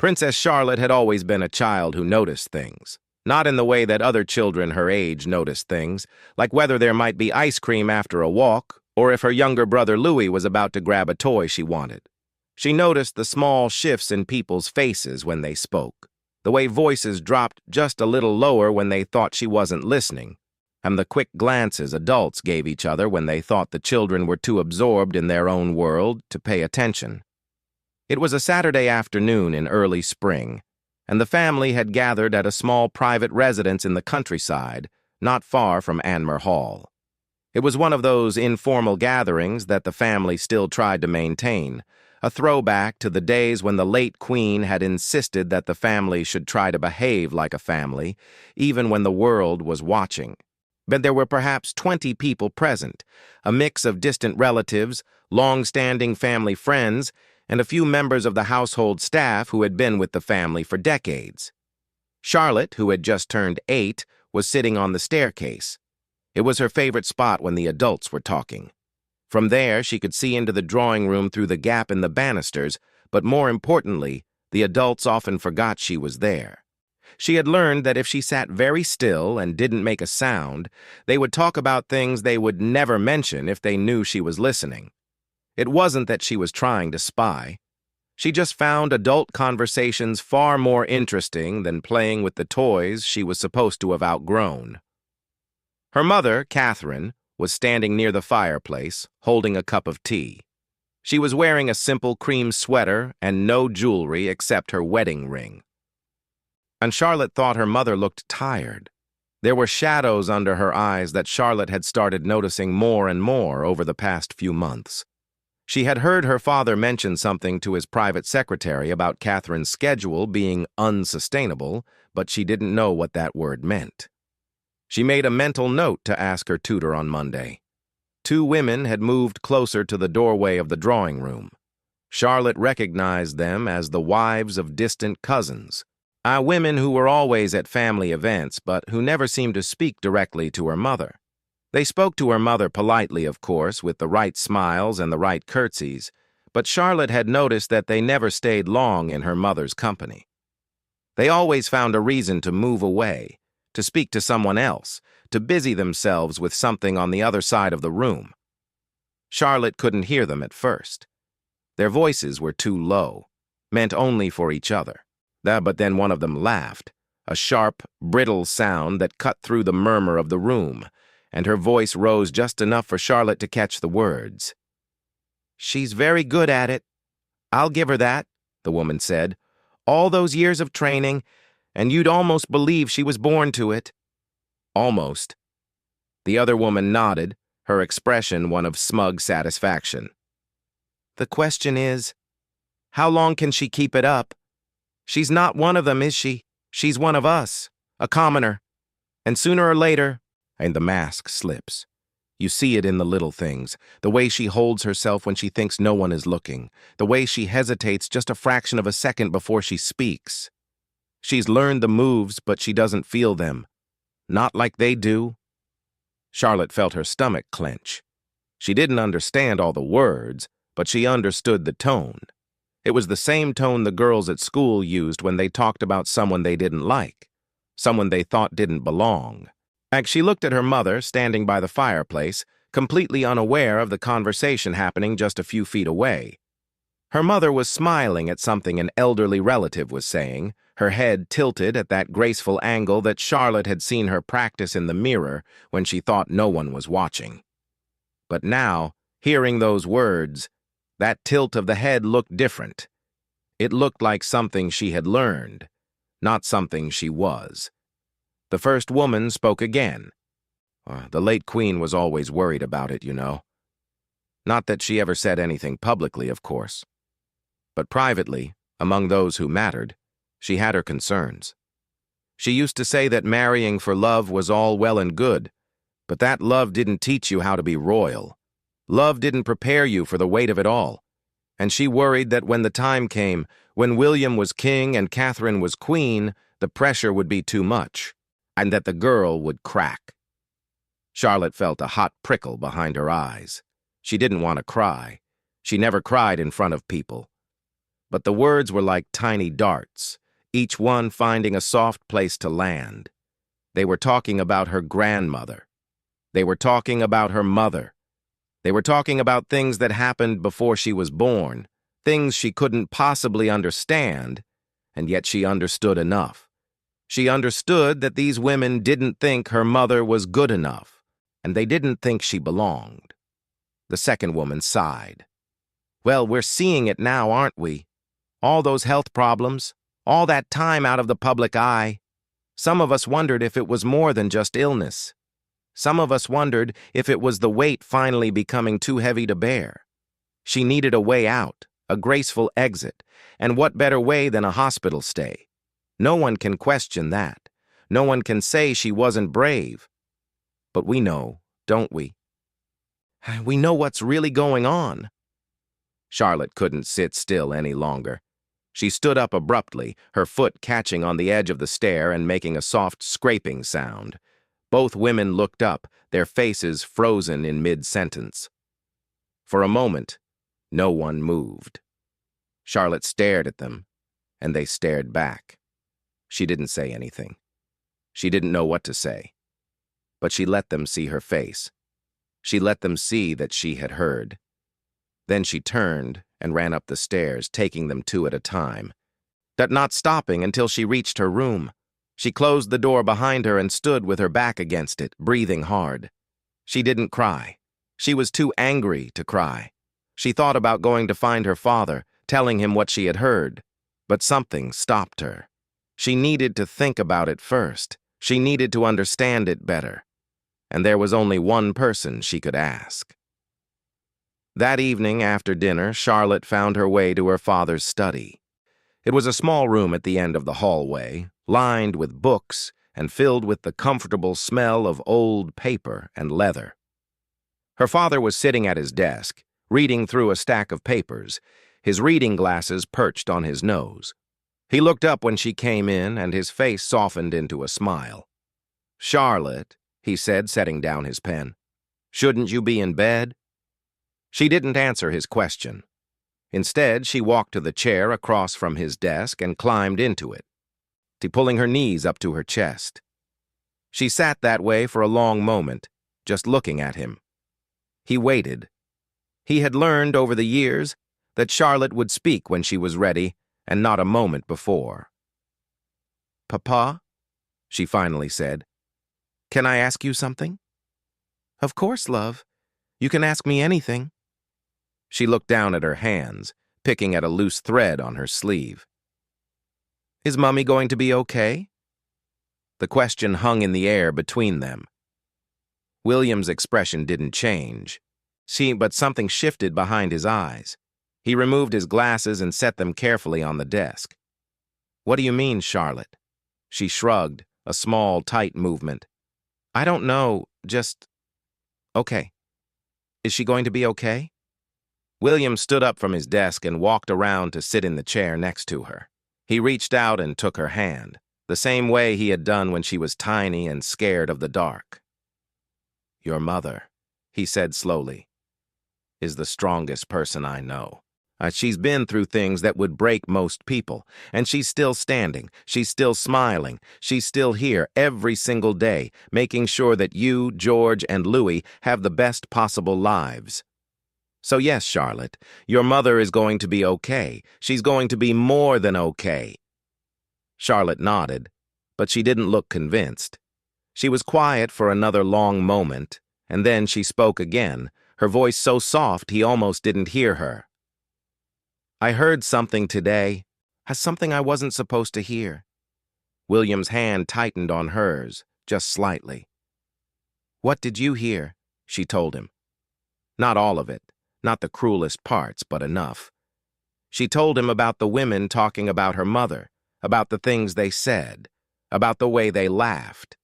Princess Charlotte had always been a child who noticed things. Not in the way that other children her age noticed things, like whether there might be ice cream after a walk, or if her younger brother Louis was about to grab a toy she wanted. She noticed the small shifts in people's faces when they spoke, the way voices dropped just a little lower when they thought she wasn't listening, and the quick glances adults gave each other when they thought the children were too absorbed in their own world to pay attention. It was a Saturday afternoon in early spring, and the family had gathered at a small private residence in the countryside, not far from Anmer Hall. It was one of those informal gatherings that the family still tried to maintain, a throwback to the days when the late Queen had insisted that the family should try to behave like a family, even when the world was watching. But there were perhaps 20 people present, a mix of distant relatives, long-standing family friends, and a few members of the household staff who had been with the family for decades. Charlotte, who had just turned 8, was sitting on the staircase. It was her favorite spot when the adults were talking. From there, she could see into the drawing room through the gap in the banisters, but more importantly, the adults often forgot she was there. She had learned that if she sat very still and didn't make a sound, they would talk about things they would never mention if they knew she was listening. It wasn't that she was trying to spy. She just found adult conversations far more interesting than playing with the toys she was supposed to have outgrown. Her mother, Catherine, was standing near the fireplace, holding a cup of tea. She was wearing a simple cream sweater and no jewelry except her wedding ring. And Charlotte thought her mother looked tired. There were shadows under her eyes that Charlotte had started noticing more and more over the past few months. She had heard her father mention something to his private secretary about Catherine's schedule being unsustainable, but she didn't know what that word meant. She made a mental note to ask her tutor on Monday. 2 women had moved closer to the doorway of the drawing room. Charlotte recognized them as the wives of distant cousins, women who were always at family events but who never seemed to speak directly to her mother. They spoke to her mother politely, of course, with the right smiles and the right curtsies, but Charlotte had noticed that they never stayed long in her mother's company. They always found a reason to move away, to speak to someone else, to busy themselves with something on the other side of the room. Charlotte couldn't hear them at first. Their voices were too low, meant only for each other. But then one of them laughed, a sharp, brittle sound that cut through the murmur of the room, and her voice rose just enough for Charlotte to catch the words. "She's very good at it. I'll give her that," the woman said. "All those years of training, and you'd almost believe she was born to it." Almost. The other woman nodded, her expression one of smug satisfaction. "The question is, how long can she keep it up? She's not one of them, is she? She's one of us, a commoner. And sooner or later," and the mask slips. You see it in the little things, the way she holds herself when she thinks no one is looking, the way she hesitates just a fraction of a second before she speaks. She's learned the moves, but she doesn't feel them. Not like they do. Charlotte felt her stomach clench. She didn't understand all the words, but she understood the tone. It was the same tone the girls at school used when they talked about someone they didn't like, someone they thought didn't belong. She looked at her mother, standing by the fireplace, completely unaware of the conversation happening just a few feet away. Her mother was smiling at something an elderly relative was saying, her head tilted at that graceful angle that Charlotte had seen her practice in the mirror when she thought no one was watching. But now, hearing those words, that tilt of the head looked different. It looked like something she had learned, not something she was. The first woman spoke again. The late Queen was always worried about it, you know. Not that she ever said anything publicly, of course. But privately, among those who mattered, she had her concerns. She used to say that marrying for love was all well and good, but that love didn't teach you how to be royal. Love didn't prepare you for the weight of it all. And she worried that when the time came, when William was king and Catherine was queen, the pressure would be too much, and that the girl would crack. Charlotte felt a hot prickle behind her eyes. She didn't want to cry. She never cried in front of people. but the words were like tiny darts, each one finding a soft place to land. They were talking about her grandmother. They were talking about her mother. They were talking about things that happened before she was born, things she couldn't possibly understand, and yet she understood enough. She understood that these women didn't think her mother was good enough, and they didn't think she belonged. The second woman sighed. Well, we're seeing it now, aren't we? All those health problems, all that time out of the public eye. Some of us wondered if it was more than just illness. Some of us wondered if it was the weight finally becoming too heavy to bear. She needed a way out, a graceful exit, and what better way than a hospital stay? No one can question that. No one can say she wasn't brave. But we know, don't we? We know what's really going on. Charlotte couldn't sit still any longer. She stood up abruptly, her foot catching on the edge of the stair and making a soft scraping sound. Both women looked up, their faces frozen in mid-sentence. For a moment, no one moved. Charlotte stared at them, and they stared back. She didn't say anything. She didn't know what to say. But she let them see her face. She let them see that she had heard. Then she turned and ran up the stairs, taking them two at a time, not stopping until she reached her room. She closed the door behind her and stood with her back against it, breathing hard. She didn't cry. She was too angry to cry. She thought about going to find her father, telling him what she had heard. But something stopped her. She needed to think about it first. She needed to understand it better. And there was only one person she could ask. That evening after dinner, Charlotte found her way to her father's study. It was a small room at the end of the hallway, lined with books and filled with the comfortable smell of old paper and leather. Her father was sitting at his desk, reading through a stack of papers, his reading glasses perched on his nose. He looked up when she came in, and his face softened into a smile. "Charlotte," he said, setting down his pen, "shouldn't you be in bed?" She didn't answer his question. Instead, she walked to the chair across from his desk and climbed into it, pulling her knees up to her chest. She sat that way for a long moment, just looking at him. He waited. He had learned over the years that Charlotte would speak when she was ready, and not a moment before. "Papa," she finally said, "can I ask you something?" "Of course, love. You can ask me anything." She looked down at her hands, picking at a loose thread on her sleeve. "Is Mummy going to be okay?" The question hung in the air between them. William's expression didn't change, but something shifted behind his eyes. He removed his glasses and set them carefully on the desk. "What do you mean, Charlotte?" She shrugged, a small, tight movement. "I don't know, just... Okay. Is she going to be okay?" William stood up from his desk and walked around to sit in the chair next to her. He reached out and took her hand, the same way he had done when she was tiny and scared of the dark. "Your mother," he said slowly, "is the strongest person I know. She's been through things that would break most people, and she's still standing, she's still smiling, she's still here every single day, making sure that you, George, and Louis have the best possible lives. So yes, Charlotte, your mother is going to be okay. She's going to be more than okay." Charlotte nodded, but she didn't look convinced. She was quiet for another long moment, and then she spoke again, her voice so soft he almost didn't hear her. "I heard something today, something I wasn't supposed to hear." William's hand tightened on hers, just slightly. "What did you hear?" she told him. Not all of it, not the cruelest parts, but enough. She told him about the women talking about her mother, about the things they said, about the way they laughed.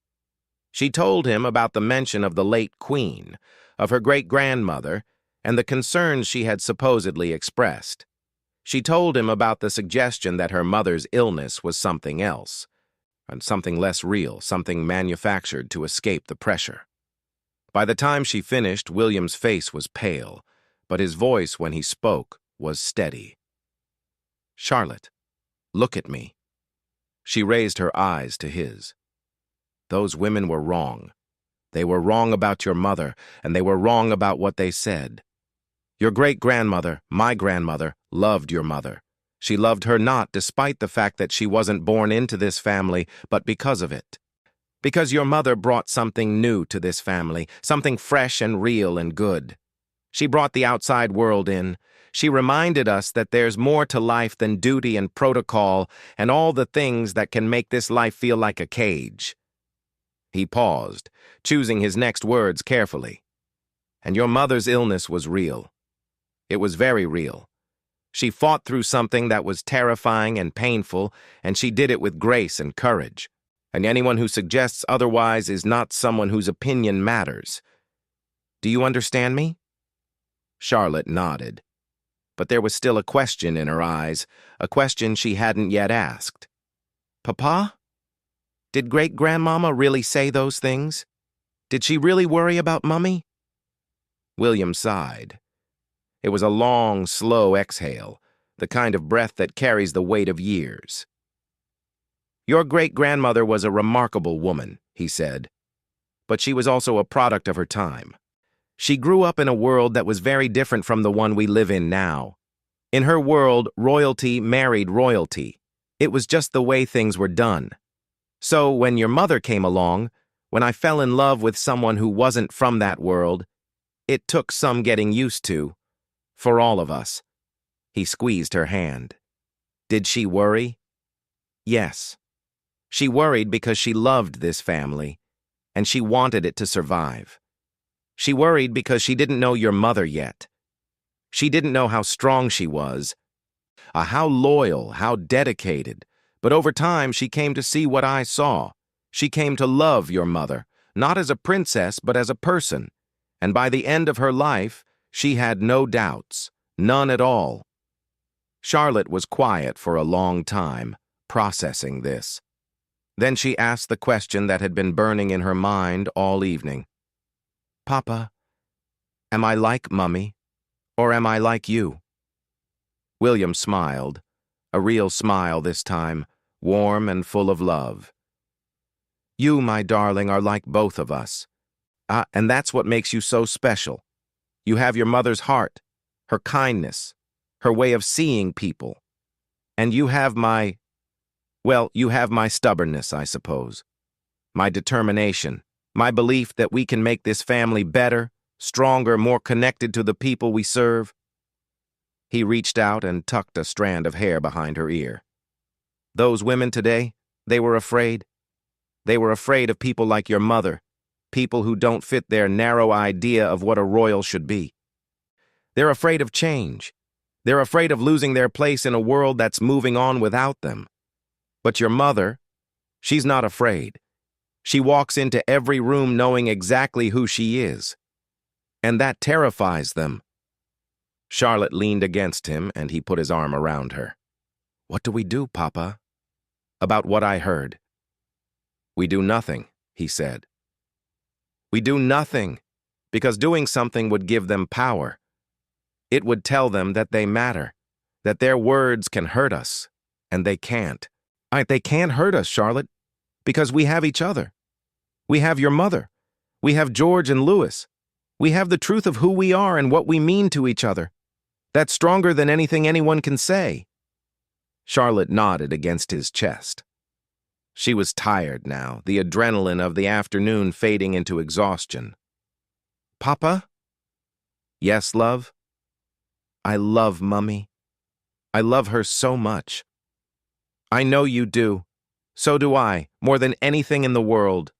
She told him about the mention of the late Queen, of her great-grandmother, and the concerns she had supposedly expressed. She told him about the suggestion that her mother's illness was something else, and something less real, something manufactured to escape the pressure. By the time she finished, William's face was pale, but his voice when he spoke was steady. "Charlotte, look at me." She raised her eyes to his. "Those women were wrong. They were wrong about your mother, and they were wrong about what they said. Your great-grandmother, my grandmother, loved your mother. She loved her not despite the fact that she wasn't born into this family, but because of it. Because your mother brought something new to this family, something fresh and real and good. She brought the outside world in. She reminded us that there's more to life than duty and protocol and all the things that can make this life feel like a cage." He paused, choosing his next words carefully. "And your mother's illness was real. It was very real. She fought through something that was terrifying and painful, and she did it with grace and courage. And anyone who suggests otherwise is not someone whose opinion matters. Do you understand me?" Charlotte nodded. But there was still a question in her eyes, a question she hadn't yet asked. "Papa? Did great-grandmama really say those things? Did she really worry about Mummy?" William sighed. It was a long, slow exhale, the kind of breath that carries the weight of years. "Your great-grandmother was a remarkable woman," he said, "but she was also a product of her time. She grew up in a world that was very different from the one we live in now. In her world, royalty married royalty. It was just the way things were done. So when your mother came along, when I fell in love with someone who wasn't from that world, it took some getting used to. For all of us." He squeezed her hand. "Did she worry?" "Yes. She worried because she loved this family, and she wanted it to survive. She worried because she didn't know your mother yet. She didn't know how strong she was, how loyal, how dedicated. But over time, she came to see what I saw. She came to love your mother, not as a princess, but as a person. And by the end of her life, she had no doubts, none at all." Charlotte was quiet for a long time, processing this. Then she asked the question that had been burning in her mind all evening. "Papa, am I like Mummy, or am I like you?" William smiled, a real smile this time, warm and full of love. "You, my darling, are like both of us. And that's what makes you so special. You have your mother's heart, her kindness, her way of seeing people. And you have you have my stubbornness, I suppose. My determination, my belief that we can make this family better, stronger, more connected to the people we serve." He reached out and tucked a strand of hair behind her ear. "Those women today, they were afraid. They were afraid of people like your mother, people who don't fit their narrow idea of what a royal should be. They're afraid of change. They're afraid of losing their place in a world that's moving on without them. But your mother, she's not afraid. She walks into every room knowing exactly who she is. And that terrifies them." Charlotte leaned against him, and he put his arm around her. "What do we do, Papa?" "About what I heard." "We do nothing," he said. "We do nothing, because doing something would give them power. It would tell them that they matter, that their words can hurt us, and they can't. They can't hurt us, Charlotte, because we have each other. We have your mother. We have George and Louis. We have the truth of who we are and what we mean to each other. That's stronger than anything anyone can say." Charlotte nodded against his chest. She was tired now, the adrenaline of the afternoon fading into exhaustion. "Papa?" "Yes, love?" "I love Mummy. I love her so much." "I know you do. So do I, more than anything in the world."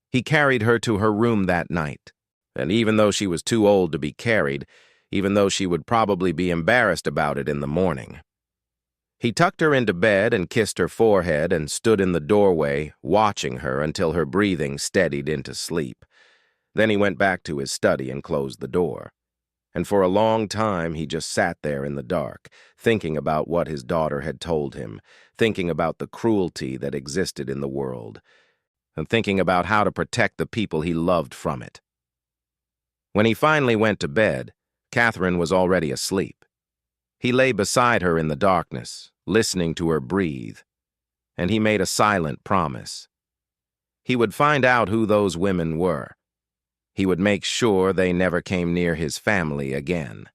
He carried her to her room that night, and even though she was too old to be carried, even though she would probably be embarrassed about it in the morning, he tucked her into bed and kissed her forehead and stood in the doorway, watching her until her breathing steadied into sleep. Then he went back to his study and closed the door. And for a long time he just sat there in the dark, thinking about what his daughter had told him, thinking about the cruelty that existed in the world, and thinking about how to protect the people he loved from it. When he finally went to bed, Catherine was already asleep. He lay beside her in the darkness, listening to her breathe, and he made a silent promise. He would find out who those women were. He would make sure they never came near his family again.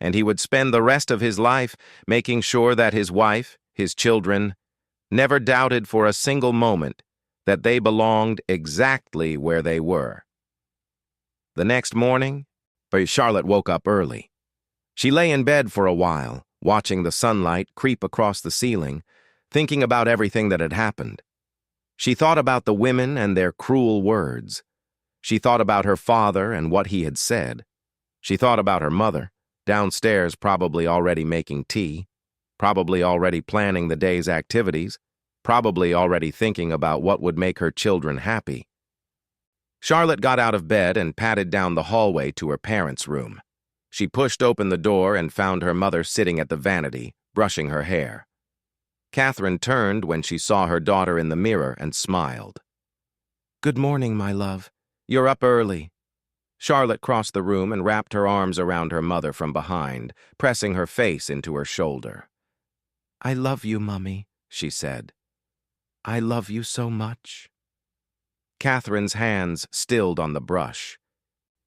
And he would spend the rest of his life making sure that his wife, his children, never doubted for a single moment that they belonged exactly where they were. The next morning, Charlotte woke up early. She lay in bed for a while, watching the sunlight creep across the ceiling, thinking about everything that had happened. She thought about the women and their cruel words. She thought about her father and what he had said. She thought about her mother, downstairs probably already making tea, probably already planning the day's activities, probably already thinking about what would make her children happy. Charlotte got out of bed and padded down the hallway to her parents' room. She pushed open the door and found her mother sitting at the vanity, brushing her hair. Catherine turned when she saw her daughter in the mirror and smiled. "Good morning, my love. You're up early." Charlotte crossed the room and wrapped her arms around her mother from behind, pressing her face into her shoulder. "I love you, Mummy," she said. "I love you so much." Catherine's hands stilled on the brush.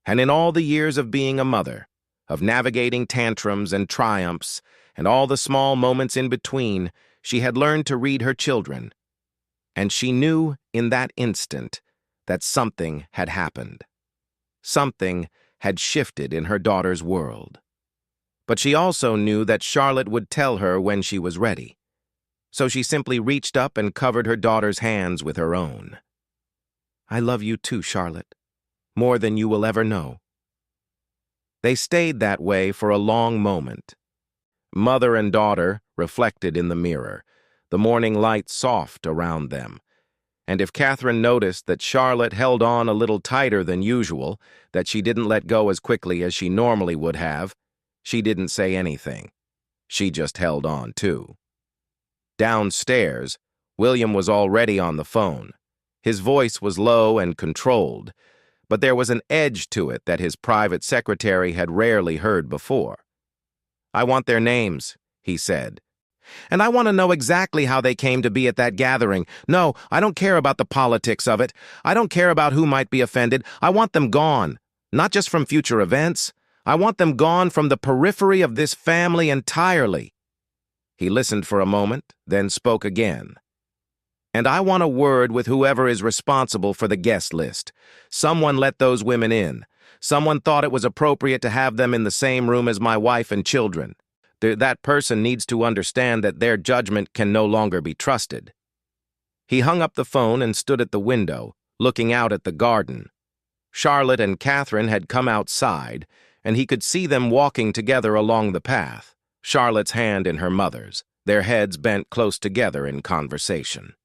And in all the years of being a mother, of navigating tantrums and triumphs, and all the small moments in between, she had learned to read her children. And she knew in that instant that something had happened. Something had shifted in her daughter's world. But she also knew that Charlotte would tell her when she was ready. So she simply reached up and covered her daughter's hands with her own. "I love you too, Charlotte, more than you will ever know." They stayed that way for a long moment. Mother and daughter reflected in the mirror, the morning light soft around them. And if Catherine noticed that Charlotte held on a little tighter than usual, that she didn't let go as quickly as she normally would have, she didn't say anything. She just held on too. Downstairs, William was already on the phone. His voice was low and controlled, but there was an edge to it that his private secretary had rarely heard before. "I want their names," he said. "And I want to know exactly how they came to be at that gathering. No, I don't care about the politics of it. I don't care about who might be offended. I want them gone. Not just from future events. I want them gone from the periphery of this family entirely." He listened for a moment, then spoke again. "And I want a word with whoever is responsible for the guest list. Someone let those women in. Someone thought it was appropriate to have them in the same room as my wife and children. That person needs to understand that their judgment can no longer be trusted." He hung up the phone and stood at the window, looking out at the garden. Charlotte and Catherine had come outside, and he could see them walking together along the path, Charlotte's hand in her mother's, their heads bent close together in conversation.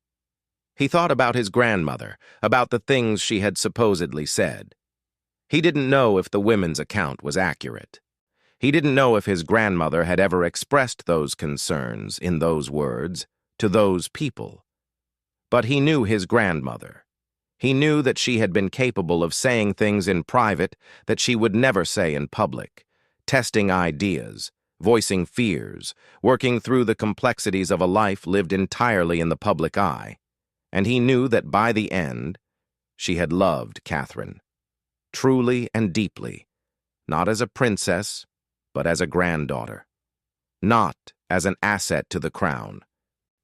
He thought about his grandmother, about the things she had supposedly said. He didn't know if the women's account was accurate. He didn't know if his grandmother had ever expressed those concerns in those words to those people. But he knew his grandmother. He knew that she had been capable of saying things in private that she would never say in public, testing ideas, voicing fears, working through the complexities of a life lived entirely in the public eye. And he knew that by the end, she had loved Catherine, truly and deeply, not as a princess, but as a granddaughter, not as an asset to the crown,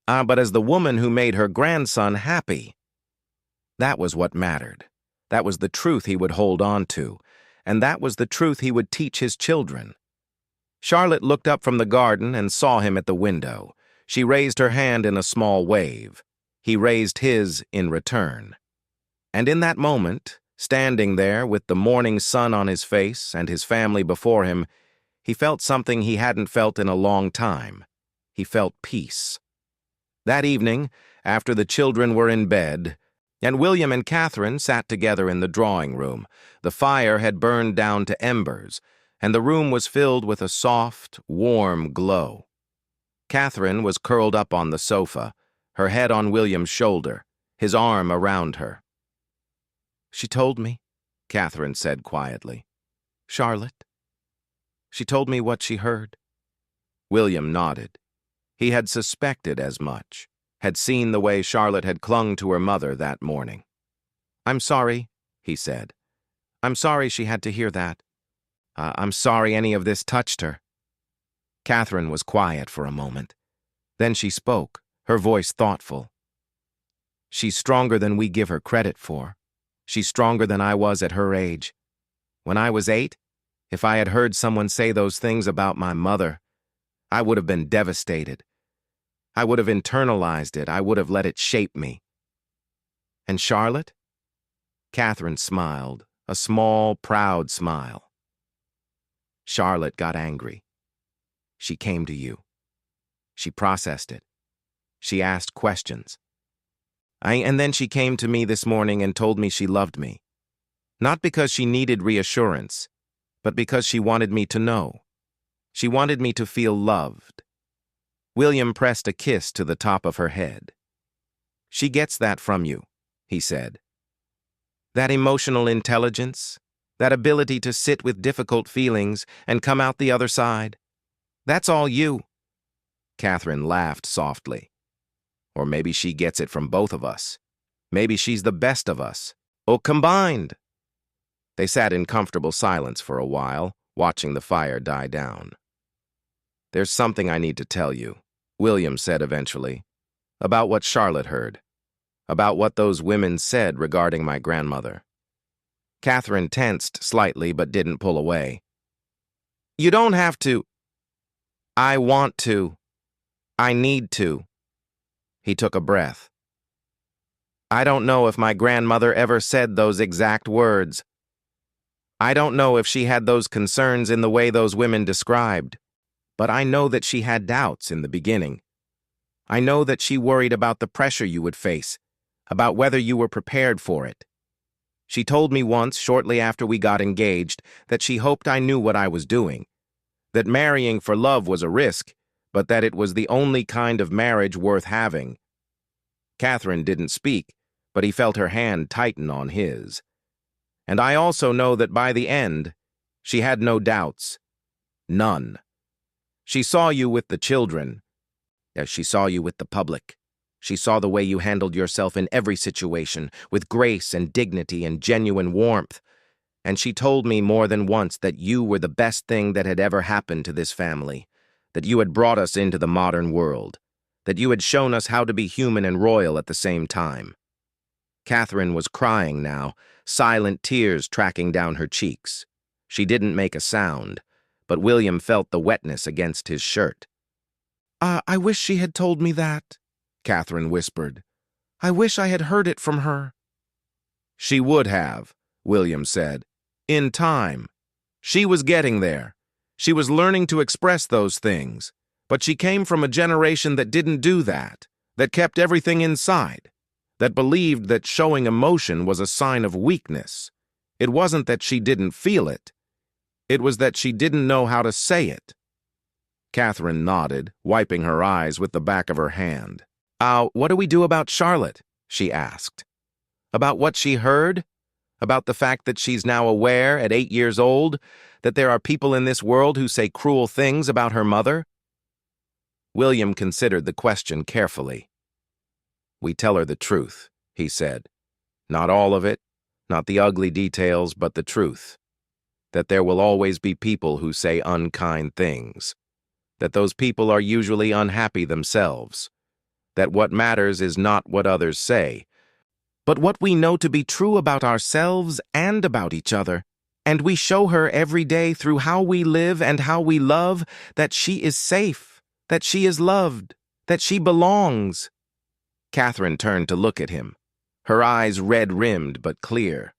but as the woman who made her grandson happy. That was what mattered. That was the truth he would hold on to, and that was the truth he would teach his children. Charlotte looked up from the garden and saw him at the window. She raised her hand in a small wave. He raised his in return. And in that moment, standing there with the morning sun on his face and his family before him, he felt something he hadn't felt in a long time. He felt peace. That evening, after the children were in bed, and William and Catherine sat together in the drawing room, the fire had burned down to embers, and the room was filled with a soft, warm glow. Catherine was curled up on the sofa, her head on William's shoulder, his arm around her. "She told me," Catherine said quietly. "Charlotte. She told me what she heard." William nodded. He had suspected as much, had seen the way Charlotte had clung to her mother that morning. "I'm sorry," he said. "I'm sorry she had to hear that. I'm sorry any of this touched her." Catherine was quiet for a moment. Then she spoke, her voice thoughtful. "She's stronger than we give her credit for. She's stronger than I was at her age. When I was 8, if I had heard someone say those things about my mother, I would have been devastated. I would have internalized it. I would have let it shape me." "And Charlotte?" Catherine smiled, a small, proud smile. "Charlotte got angry. She came to you. She processed it. She asked questions. And then she came to me this morning and told me she loved me. Not because she needed reassurance, but because she wanted me to know. She wanted me to feel loved." William pressed a kiss to the top of her head. "She gets that from you," he said. "That emotional intelligence, that ability to sit with difficult feelings and come out the other side. That's all you." Catherine laughed softly. "Or maybe she gets it from both of us. Maybe she's the best of us. Oh, combined." They sat in comfortable silence for a while, watching the fire die down. "There's something I need to tell you," William said eventually, "about what Charlotte heard, about what those women said regarding my grandmother." Catherine tensed slightly but didn't pull away. "You don't have to." "I want to. I need to." He took a breath. "I don't know if my grandmother ever said those exact words. I don't know if she had those concerns in the way those women described, but I know that she had doubts in the beginning. I know that she worried about the pressure you would face, about whether you were prepared for it. She told me once, shortly after we got engaged, that she hoped I knew what I was doing, that marrying for love was a risk, but that it was the only kind of marriage worth having." Catherine didn't speak, but he felt her hand tighten on his. "And I also know that by the end, she had no doubts. None. She saw you with the children, as she saw you with the public. She saw the way you handled yourself in every situation, with grace and dignity and genuine warmth. And she told me more than once that you were the best thing that had ever happened to this family, that you had brought us into the modern world, that you had shown us how to be human and royal at the same time." Catherine was crying now, silent tears tracking down her cheeks. She didn't make a sound, but William felt the wetness against his shirt. I wish she had told me that," Catherine whispered. "I wish I had heard it from her." "She would have," William said. "In time. She was getting there. She was learning to express those things. But she came from a generation that didn't do that kept everything inside, that believed that showing emotion was a sign of weakness. It wasn't that she didn't feel it. It was that she didn't know how to say it." Catherine nodded, wiping her eyes with the back of her hand. What do we do about Charlotte?" she asked. "About what she heard? About the fact that she's now aware, at 8 years old, that there are people in this world who say cruel things about her mother?" William considered the question carefully. "We tell her the truth," he said. "Not all of it, not the ugly details, but the truth. That there will always be people who say unkind things. That those people are usually unhappy themselves. That what matters is not what others say, but what we know to be true about ourselves and about each other. And we show her every day through how we live and how we love that she is safe, that she is loved, that she belongs." Catherine turned to look at him, her eyes red-rimmed but clear.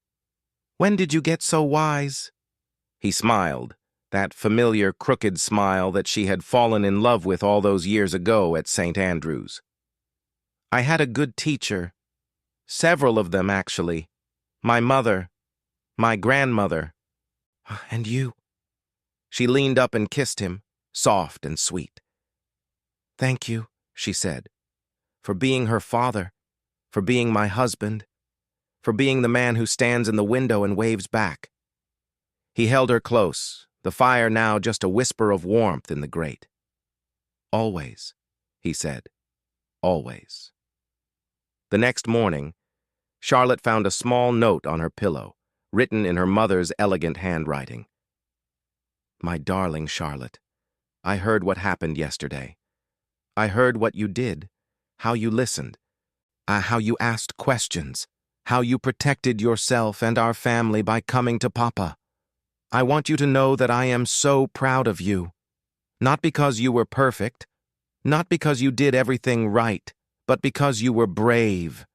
"When did you get so wise?" He smiled, that familiar crooked smile that she had fallen in love with all those years ago at St. Andrews. "I had a good teacher. Several of them, actually. My mother, my grandmother, and you." She leaned up and kissed him, soft and sweet. "Thank you," she said, "for being her father, for being my husband, for being the man who stands in the window and waves back." He held her close, the fire now just a whisper of warmth in the grate. Always, he said. Always. The next morning, Charlotte found a small note on her pillow, written in her mother's elegant handwriting. My darling Charlotte, I heard what happened yesterday. I heard what you did, how you listened, how you asked questions, how you protected yourself and our family by coming to Papa. I want you to know that I am so proud of you. Not because you were perfect, not because you did everything right, but because you were brave.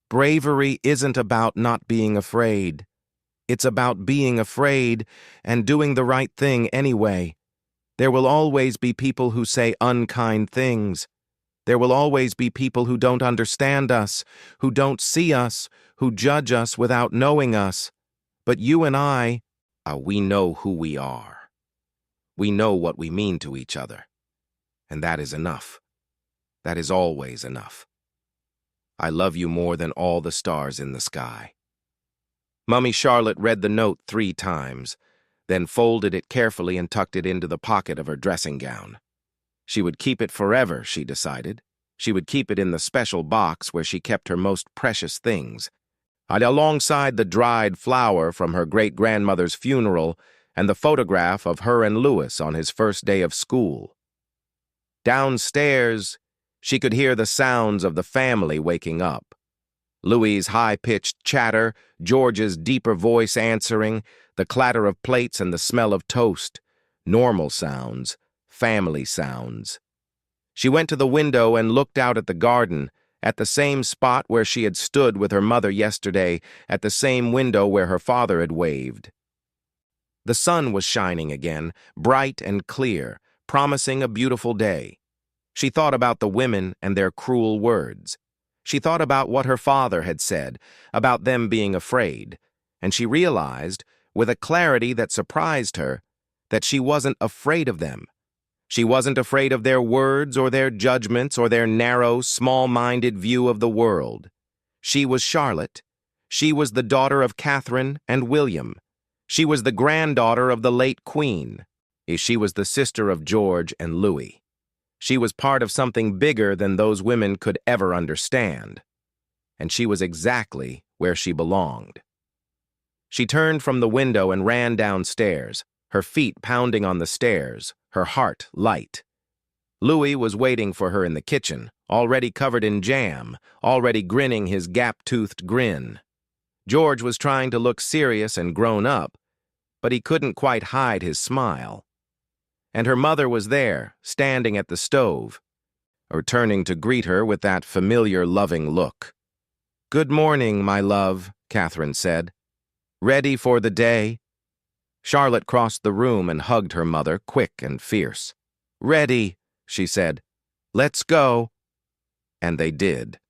Bravery isn't about not being afraid. It's about being afraid and doing the right thing anyway. There will always be people who say unkind things. There will always be people who don't understand us, who don't see us, who judge us without knowing us. But you and we know who we are. We know what we mean to each other. And that is enough. That is always enough. I love you more than all the stars in the sky. Mummy Charlotte read the note 3 times, then folded it carefully and tucked it into the pocket of her dressing gown. She would keep it forever, she decided. She would keep it in the special box where she kept her most precious things, alongside the dried flower from her great-grandmother's funeral and the photograph of her and Louis on his first day of school. Downstairs, she could hear the sounds of the family waking up. Louis's high-pitched chatter, George's deeper voice answering, the clatter of plates and the smell of toast. Normal sounds, family sounds. She went to the window and looked out at the garden, at the same spot where she had stood with her mother yesterday, at the same window where her father had waved. The sun was shining again, bright and clear, promising a beautiful day. She thought about the women and their cruel words. She thought about what her father had said, about them being afraid, and she realized, with a clarity that surprised her, that she wasn't afraid of them. She wasn't afraid of their words or their judgments or their narrow, small-minded view of the world. She was Charlotte. She was the daughter of Catherine and William. She was the granddaughter of the late Queen. She was the sister of George and Louis. She was part of something bigger than those women could ever understand. And she was exactly where she belonged. She turned from the window and ran downstairs, her feet pounding on the stairs, her heart light. Louis was waiting for her in the kitchen, already covered in jam, already grinning his gap-toothed grin. George was trying to look serious and grown up, but he couldn't quite hide his smile. And her mother was there, standing at the stove, or turning to greet her with that familiar, loving look. "Good morning, my love," Catherine said. "Ready for the day?" Charlotte crossed the room and hugged her mother, quick and fierce. "Ready," she said. "Let's go." And they did.